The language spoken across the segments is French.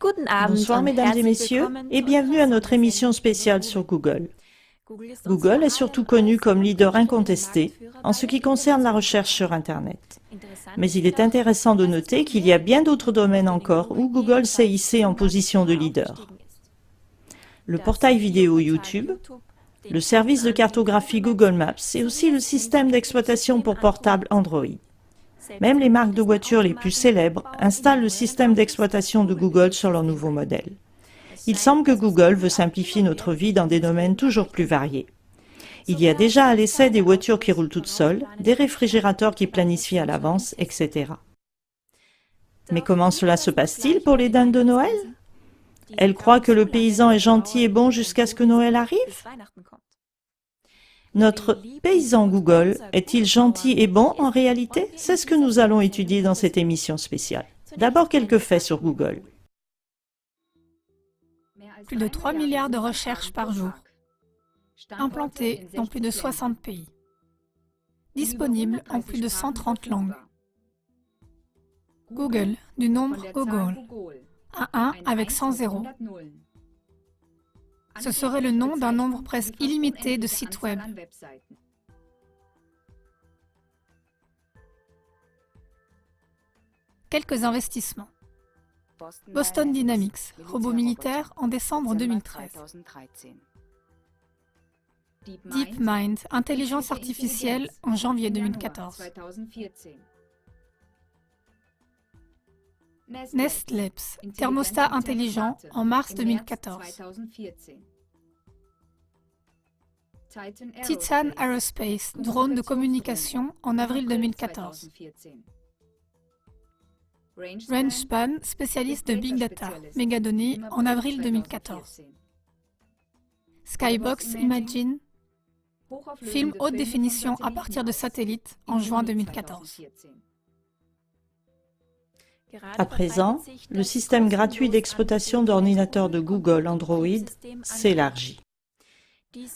Guten Abend Bonsoir und mesdames et herzlich messieurs willkommen et zu bienvenue à unserer notre émission Sondersendung spéciale zu sur Google. Google Google est surtout connu comme leader incontesté en ce qui concerne la recherche sur Internet. Mais il est intéressant de noter qu'il y a bien d'autres domaines encore où Google s'est hissé en position de leader. Le portail vidéo YouTube, le service de cartographie Google Maps et aussi le système d'exploitation pour portable Android. Même les marques de voitures les plus célèbres installent le système d'exploitation de Google sur leurs nouveaux modèles. Il semble que Google veut simplifier notre vie dans des domaines toujours plus variés. Il y a déjà à l'essai des voitures qui roulent toutes seules, des réfrigérateurs qui planifient à l'avance, etc. Mais comment cela se passe-t-il pour les dindes de Noël? Elles croient que le paysan est gentil et bon jusqu'à ce que Noël arrive? Notre paysan Google est-il gentil et bon en réalité? C'est ce que nous allons étudier dans cette émission spéciale. D'abord quelques faits sur Google. Plus de 3 milliards de recherches par jour, implantées dans plus de 60 pays, disponibles en plus de 130 langues. Google, du nombre Google, un 1 avec 100 zéros. Ce serait le nom d'un nombre presque illimité de sites web. Quelques investissements. Boston Dynamics, robot militaire en décembre 2013. DeepMind, intelligence artificielle en janvier 2014. Nest Labs, thermostat intelligent en mars 2014. Titan Aerospace, drone de communication en avril 2014. Rangespan, spécialiste de Big Data, mégadonnées en avril 2014. Skybox Imagine, film haute définition à partir de satellites en juin 2014. À présent, le système gratuit d'exploitation d'ordinateurs de Google Android s'élargit.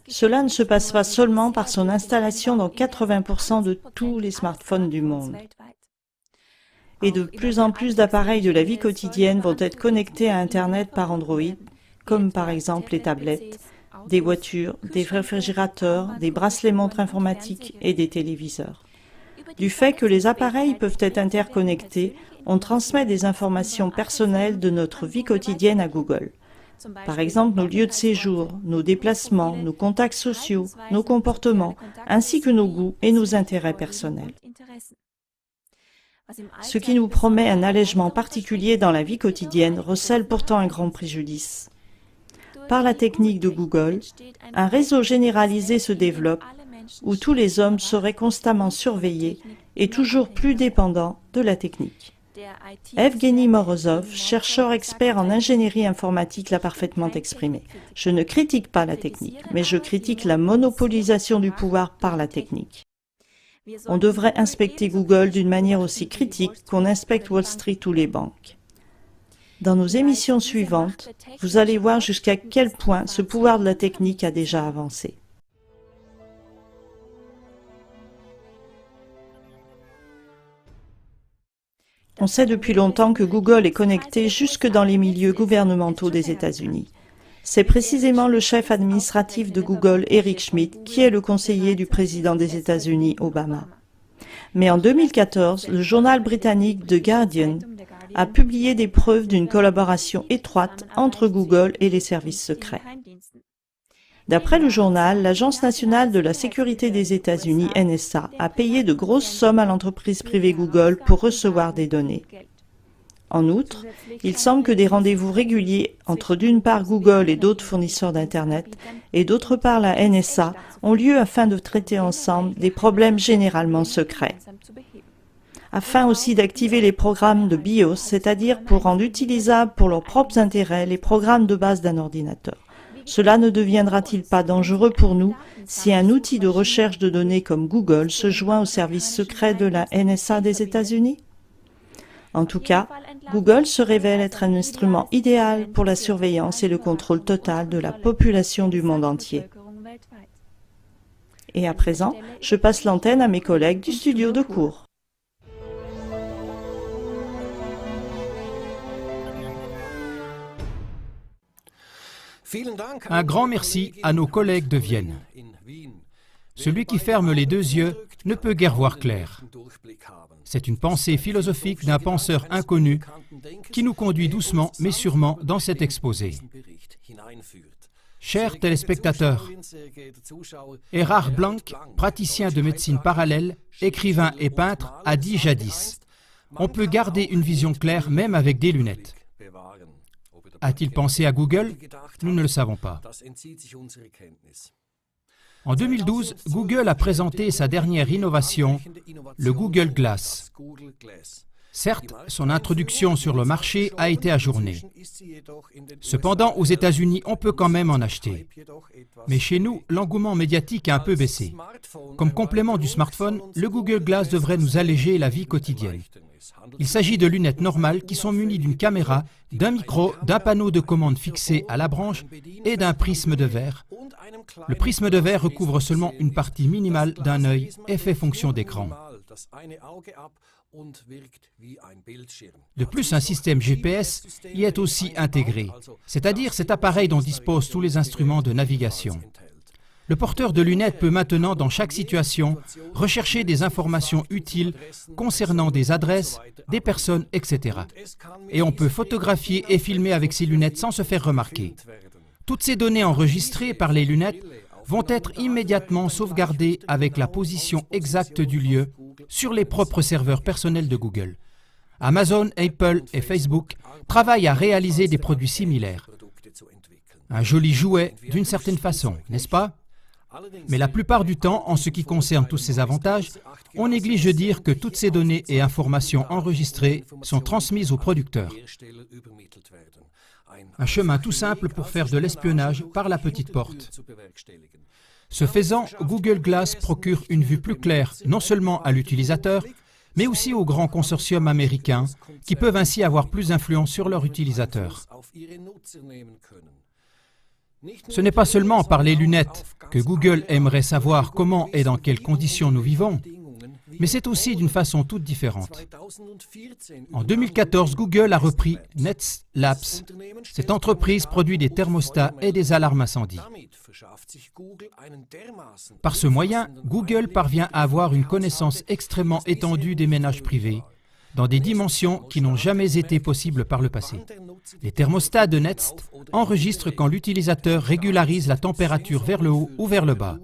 Cela ne se passe pas seulement par son installation dans 80% de tous les smartphones du monde. Et de plus en plus d'appareils de la vie quotidienne vont être connectés à Internet par Android, comme par exemple les tablettes, des voitures, des réfrigérateurs, des bracelets-montres informatiques et des téléviseurs. Du fait que les appareils peuvent être interconnectés, on transmet des informations personnelles de notre vie quotidienne à Google. Par exemple, nos lieux de séjour, nos déplacements, nos contacts sociaux, nos comportements, ainsi que nos goûts et nos intérêts personnels. Ce qui nous promet un allègement particulier dans la vie quotidienne recèle pourtant un grand préjudice. Par la technique de Google, un réseau généralisé se développe où tous les hommes seraient constamment surveillés et toujours plus dépendants de la technique. Evgeny Morozov, chercheur expert en ingénierie informatique, l'a parfaitement exprimé. Je ne critique pas la technique, mais je critique la monopolisation du pouvoir par la technique. On devrait inspecter Google d'une manière aussi critique qu'on inspecte Wall Street ou les banques. Dans nos émissions suivantes, vous allez voir jusqu'à quel point ce pouvoir de la technique a déjà avancé. On sait depuis longtemps que Google est connecté jusque dans les milieux gouvernementaux des États-Unis. C'est précisément le chef administratif de Google, Eric Schmidt, qui est le conseiller du président des États-Unis, Obama. Mais en 2014, le journal britannique The Guardian a publié des preuves d'une collaboration étroite entre Google et les services secrets. D'après le journal, l'Agence nationale de la sécurité des États-Unis, NSA, a payé de grosses sommes à l'entreprise privée Google pour recevoir des données. En outre, il semble que des rendez-vous réguliers entre d'une part Google et d'autres fournisseurs d'Internet et d'autre part la NSA ont lieu afin de traiter ensemble des problèmes généralement secrets. Afin aussi d'activer les programmes de BIOS, c'est-à-dire pour rendre utilisables pour leurs propres intérêts les programmes de base d'un ordinateur. Cela ne deviendra-t-il pas dangereux pour nous si un outil de recherche de données comme Google se joint au service secret de la NSA des États-Unis? En tout cas, Google se révèle être un instrument idéal pour la surveillance et le contrôle total de la population du monde entier. Et à présent, je passe l'antenne à mes collègues du studio de cours. Un grand merci à nos collègues de Vienne. Celui qui ferme les deux yeux ne peut guère voir clair. C'est une pensée philosophique d'un penseur inconnu qui nous conduit doucement mais sûrement dans cet exposé. Chers téléspectateurs, Erhard Blank, praticien de médecine parallèle, écrivain et peintre, a dit jadis « On peut garder une vision claire même avec des lunettes ». A-t-il pensé à Google? Nous ne le savons pas. En 2012, Google a présenté sa dernière innovation, le Google Glass. Certes, son introduction sur le marché a été ajournée. Cependant, aux États-Unis, on peut quand même en acheter. Mais chez nous, l'engouement médiatique a un peu baissé. Comme complément du smartphone, le Google Glass devrait nous alléger la vie quotidienne. Il s'agit de lunettes normales qui sont munies d'une caméra, d'un micro, d'un panneau de commande fixé à la branche et d'un prisme de verre. Le prisme de verre recouvre seulement une partie minimale d'un œil et fait fonction d'écran. De plus, un système GPS y est aussi intégré, c'est-à-dire cet appareil dont disposent tous les instruments de navigation. Le porteur de lunettes peut maintenant, dans chaque situation, rechercher des informations utiles concernant des adresses, des personnes, etc. Et on peut photographier et filmer avec ces lunettes sans se faire remarquer. Toutes ces données enregistrées par les lunettes vont être immédiatement sauvegardées avec la position exacte du lieu sur les propres serveurs personnels de Google. Amazon, Apple et Facebook travaillent à réaliser des produits similaires. Un joli jouet d'une certaine façon, n'est-ce pas? Mais la plupart du temps, en ce qui concerne tous ces avantages, on néglige de dire que toutes ces données et informations enregistrées sont transmises aux producteurs. Un chemin tout simple pour faire de l'espionnage par la petite porte. Ce faisant, Google Glass procure une vue plus claire non seulement à l'utilisateur, mais aussi aux grands consortiums américains qui peuvent ainsi avoir plus d'influence sur leurs utilisateurs. Ce n'est pas seulement par les lunettes que Google aimerait savoir comment et dans quelles conditions nous vivons, mais c'est aussi d'une façon toute différente. En 2014, Google a repris Nest Labs. Cette entreprise produit des thermostats et des alarmes incendie. Par ce moyen, Google parvient à avoir une connaissance extrêmement étendue des ménages privés, dans des dimensions qui n'ont jamais été possibles par le passé. Les thermostats de Nest enregistrent quand l'utilisateur régularise la température vers le haut ou vers le bas.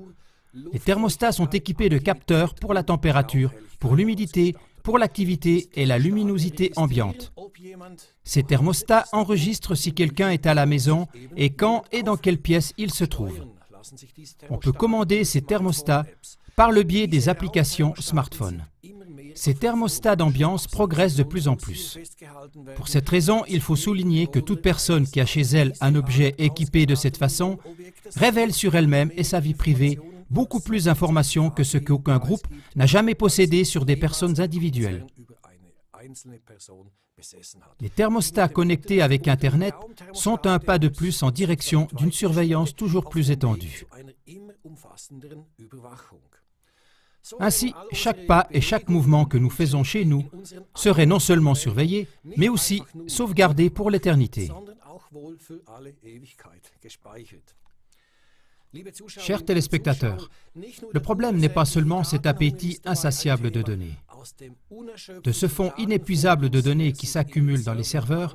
Les thermostats sont équipés de capteurs pour la température, pour l'humidité, pour l'activité et la luminosité ambiante. Ces thermostats enregistrent si quelqu'un est à la maison et quand et dans quelle pièce il se trouve. On peut commander ces thermostats par le biais des applications smartphone. Ces thermostats d'ambiance progressent de plus en plus. Pour cette raison, il faut souligner que toute personne qui a chez elle un objet équipé de cette façon révèle sur elle-même et sa vie privée beaucoup plus d'informations que ce qu'aucun groupe n'a jamais possédé sur des personnes individuelles. Les thermostats connectés avec Internet sont un pas de plus en direction d'une surveillance toujours plus étendue. Ainsi, chaque pas et chaque mouvement que nous faisons chez nous serait non seulement surveillé, mais aussi sauvegardé pour l'éternité. Chers téléspectateurs, le problème n'est pas seulement cet appétit insatiable de données. De ce fonds inépuisable de données qui s'accumulent dans les serveurs,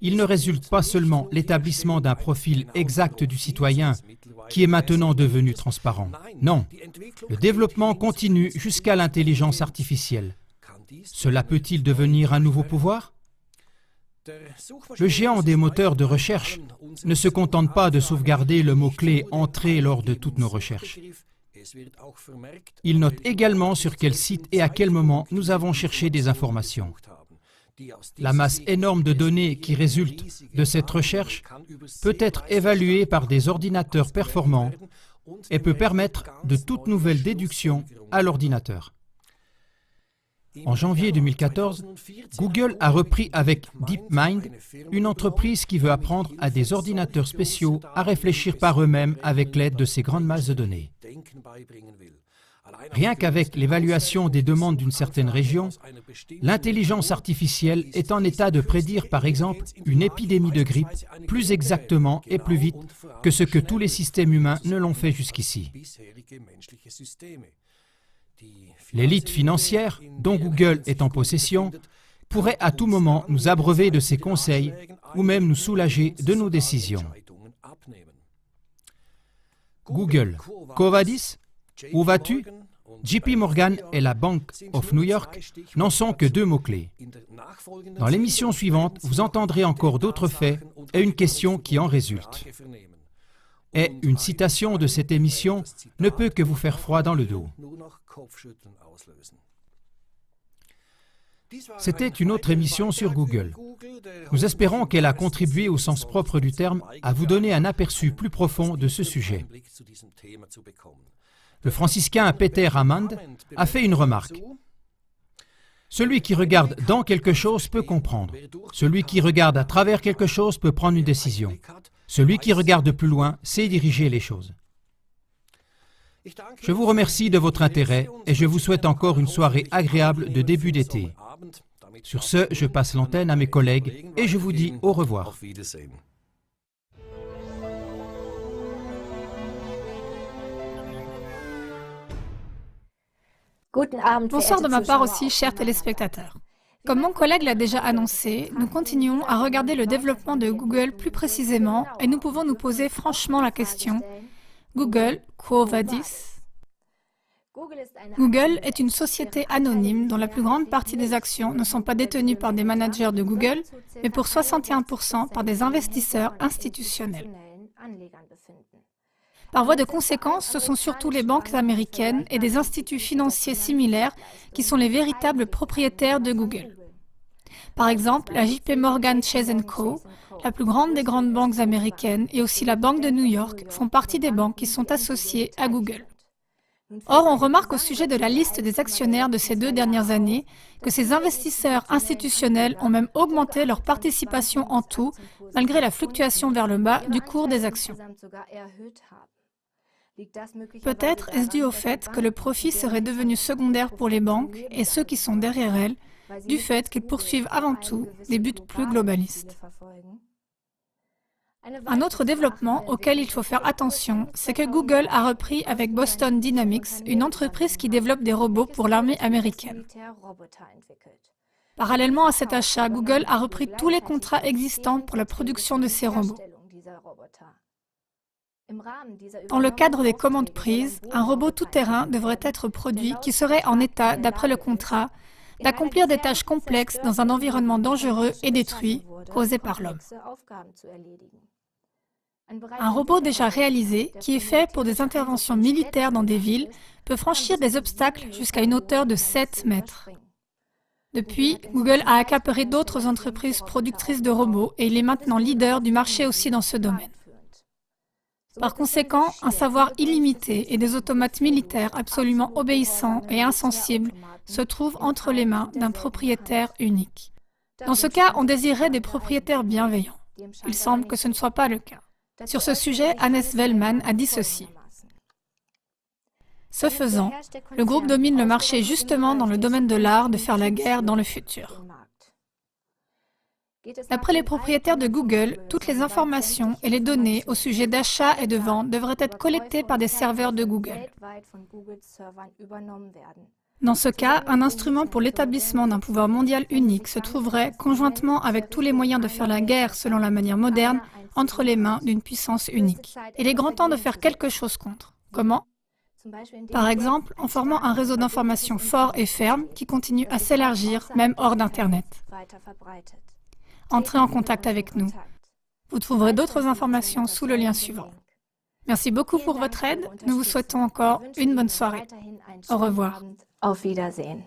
il ne résulte pas seulement l'établissement d'un profil exact du citoyen qui est maintenant devenu transparent. Non, le développement continue jusqu'à l'intelligence artificielle. Cela peut-il devenir un nouveau pouvoir? Le géant des moteurs de recherche ne se contente pas de sauvegarder le mot-clé entré lors de toutes nos recherches. Il note également sur quel site et à quel moment nous avons cherché des informations. La masse énorme de données qui résulte de cette recherche peut être évaluée par des ordinateurs performants et peut permettre de toutes nouvelles déductions à l'ordinateur. En janvier 2014, Google a repris avec DeepMind une entreprise qui veut apprendre à des ordinateurs spéciaux à réfléchir par eux-mêmes avec l'aide de ces grandes masses de données. Rien qu'avec l'évaluation des demandes d'une certaine région, l'intelligence artificielle est en état de prédire, par exemple, une épidémie de grippe plus exactement et plus vite que ce que tous les systèmes humains ne l'ont fait jusqu'ici. L'élite financière, dont Google est en possession, pourrait à tout moment nous abreuver de ses conseils ou même nous soulager de nos décisions. Google, Quo vadis? Où vas-tu? JP Morgan et la Bank of New York n'en sont que deux mots-clés. Dans l'émission suivante, vous entendrez encore d'autres faits et une question qui en résulte. Et une citation de cette émission ne peut que vous faire froid dans le dos. C'était une autre émission sur Google. Nous espérons qu'elle a contribué au sens propre du terme à vous donner un aperçu plus profond de ce sujet. Le franciscain Peter Hammond a fait une remarque. Celui qui regarde dans quelque chose peut comprendre. Celui qui regarde à travers quelque chose peut prendre une décision. Celui qui regarde plus loin sait diriger les choses. Je vous remercie de votre intérêt et je vous souhaite encore une soirée agréable de début d'été. Sur ce, je passe l'antenne à mes collègues et je vous dis au revoir. Bonsoir de ma part aussi, chers téléspectateurs. Comme mon collègue l'a déjà annoncé, nous continuons à regarder le développement de Google plus précisément et nous pouvons nous poser franchement la question « Google, quo vadis ?» Google est une société anonyme dont la plus grande partie des actions ne sont pas détenues par des managers de Google, mais pour 61% par des investisseurs institutionnels. Par voie de conséquence, ce sont surtout les banques américaines et des instituts financiers similaires qui sont les véritables propriétaires de Google. Par exemple, la JP Morgan Chase & Co., la plus grande des grandes banques américaines, et aussi la Banque de New York font partie des banques qui sont associées à Google. Or, on remarque au sujet de la liste des actionnaires de ces 2 dernières années que ces investisseurs institutionnels ont même augmenté leur participation en tout, malgré la fluctuation vers le bas du cours des actions. Peut-être est-ce dû au fait que le profit serait devenu secondaire pour les banques et ceux qui sont derrière elles, du fait qu'ils poursuivent avant tout des buts plus globalistes. Un autre développement auquel il faut faire attention, c'est que Google a repris avec Boston Dynamics, une entreprise qui développe des robots pour l'armée américaine. Parallèlement à cet achat, Google a repris tous les contrats existants pour la production de ces robots. Dans le cadre des commandes prises, un robot tout-terrain devrait être produit qui serait en état, d'après le contrat, d'accomplir des tâches complexes dans un environnement dangereux et détruit, causé par l'homme. Un robot déjà réalisé, qui est fait pour des interventions militaires dans des villes, peut franchir des obstacles jusqu'à une hauteur de 7 mètres. Depuis, Google a accaparé d'autres entreprises productrices de robots et il est maintenant leader du marché aussi dans ce domaine. Par conséquent, un savoir illimité et des automates militaires absolument obéissants et insensibles se trouvent entre les mains d'un propriétaire unique. Dans ce cas, on désirerait des propriétaires bienveillants. Il semble que ce ne soit pas le cas. Sur ce sujet, Hannes Wellmann a dit ceci. Ce faisant, le groupe domine le marché justement dans le domaine de l'art de faire la guerre dans le futur. D'après les propriétaires de Google, toutes les informations et les données au sujet d'achat et de vente devraient être collectées par des serveurs de Google. Dans ce cas, un instrument pour l'établissement d'un pouvoir mondial unique se trouverait, conjointement avec tous les moyens de faire la guerre selon la manière moderne, entre les mains d'une puissance unique. Il est grand temps de faire quelque chose contre. Comment ? Par exemple, en formant un réseau d'informations fort et ferme qui continue à s'élargir, même hors d'Internet. Entrez en contact avec nous. Vous trouverez d'autres informations sous le lien suivant. Merci beaucoup pour votre aide. Nous vous souhaitons encore une bonne soirée. Au revoir. Auf Wiedersehen.